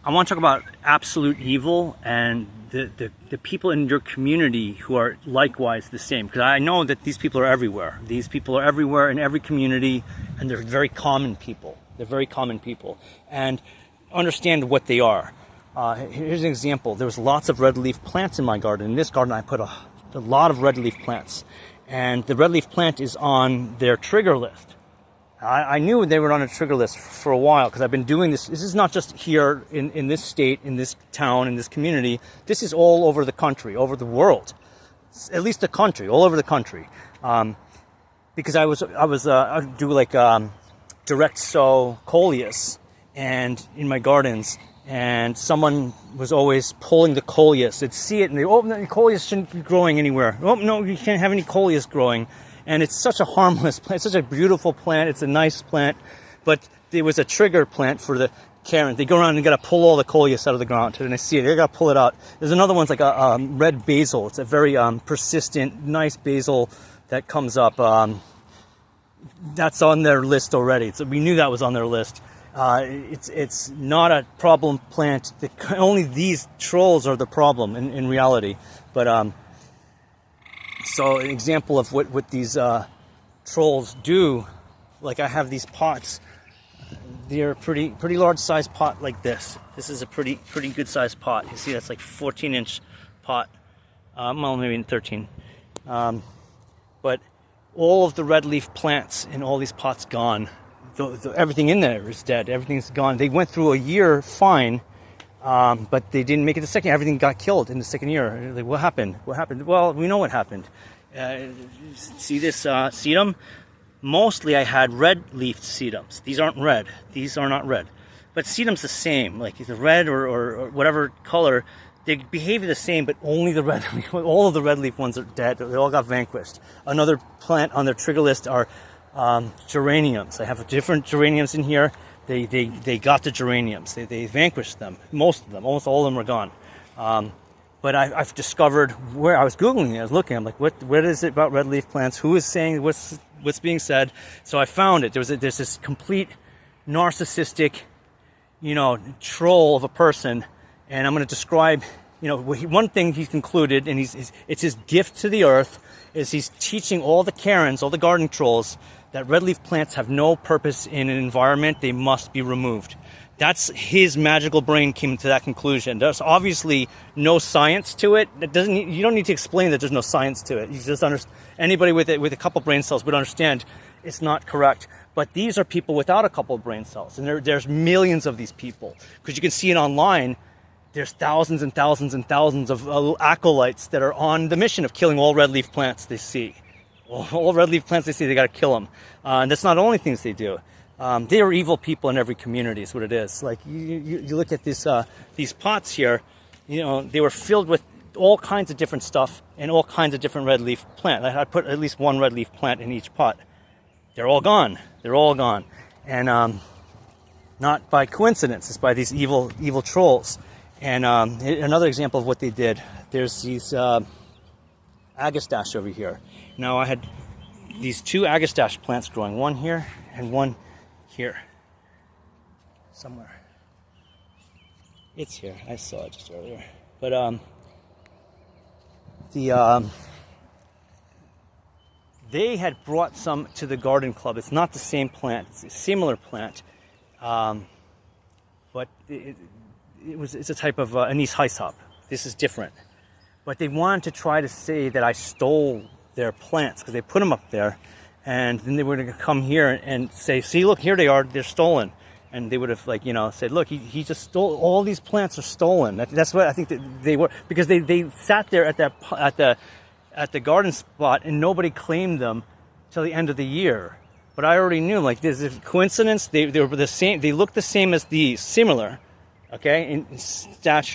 I want to talk about absolute evil and the people in your community who are likewise the same. Because I know that these people are everywhere. These people are everywhere in every community, and they're very common people. They're very common people. And understand what they are. Here's an example. There was lots of red leaf plants in my garden. In this garden, I put a lot of red leaf plants. And the red leaf plant is on their trigger list. I knew they were on a trigger list for a while because I've been doing this. This is not just here in this state, in this town, in this community. This is all over the country, over the world. At least the country, all over the country. Because I do like direct sow coleus and in my gardens, and someone was always pulling the coleus. They'd see it and they, oh, no, the coleus shouldn't be growing anywhere. Oh no, you can't have any coleus growing. And it's such a harmless plant, such a beautiful plant. It's a nice plant, but there was a trigger plant for the Karen. They go around and got to pull all the coleus out of the ground, and I see it. They got to pull it out. There's another one's like a red basil. It's a very persistent, nice basil that comes up. That's on their list already. So we knew that was on their list. It's not a problem plant. Only these trolls are the problem in reality, but. So an example of what these trolls do, like I have these pots. They're a pretty large size pot like this. This is a pretty good size pot. You see that's like 14-inch pot. Well, maybe 13. But all of the red leaf plants in all these pots gone. Everything in there is dead. Everything's gone. They went through a year fine. But they didn't make it the second year. Everything got killed in the second year. Like, what happened? What happened? Well, we know what happened. See this sedum? Mostly I had red-leafed sedums. These aren't red. These are not red. But sedum's the same. Like either red or whatever color, they behave the same, but only the red leaf. All of the red leaf ones are dead. They all got vanquished. Another plant on their trigger list are geraniums. I have different geraniums in here. They got the geraniums. They vanquished them. Most of them, almost all of them are gone. But I've discovered where I was Googling it. I was looking. I'm like, what is it about red leaf plants? Who is saying what's being said? So I found it. There's this complete narcissistic, troll of a person, and I'm going to describe. One thing he's concluded, and it's his gift to the earth, is he's teaching all the Karens, all the garden trolls, that red leaf plants have no purpose in an environment. They must be removed. That's his magical brain came to that conclusion. There's obviously no science to it. You don't need to explain that there's no science to it. You just anybody with a couple brain cells would understand it's not correct. But these are people without a couple of brain cells, and there's millions of these people, because you can see it online. There's thousands and thousands and thousands of acolytes that are on the mission of killing all red leaf plants they see. All red leaf plants they see, they got to kill them. And that's not the only things they do. They are evil people in every community is what it is. Like you look at these pots here, they were filled with all kinds of different stuff and all kinds of different red leaf plant. I put at least one red leaf plant in each pot. They're all gone. They're all gone. And not by coincidence. It's by these evil trolls. And another example of what they did, there's these agastache over here. Now I had these two agastache plants growing, one here and one here. Somewhere. It's here. I saw it just earlier. But they had brought some to the garden club. It's not the same plant. It's a similar plant. But it's a type of anise hyssop. This is different. But they wanted to try to say that I stole their plants because they put them up there, and then they were going to come here and say, see, look, here they are, they're stolen. And they would have said, look, he just stole, all these plants are stolen. That's what I think that they were, because they sat there at the garden spot and nobody claimed them till the end of the year. But I already knew, like, there's a coincidence. They were the same. They looked the same as these, similar, okay, in stature.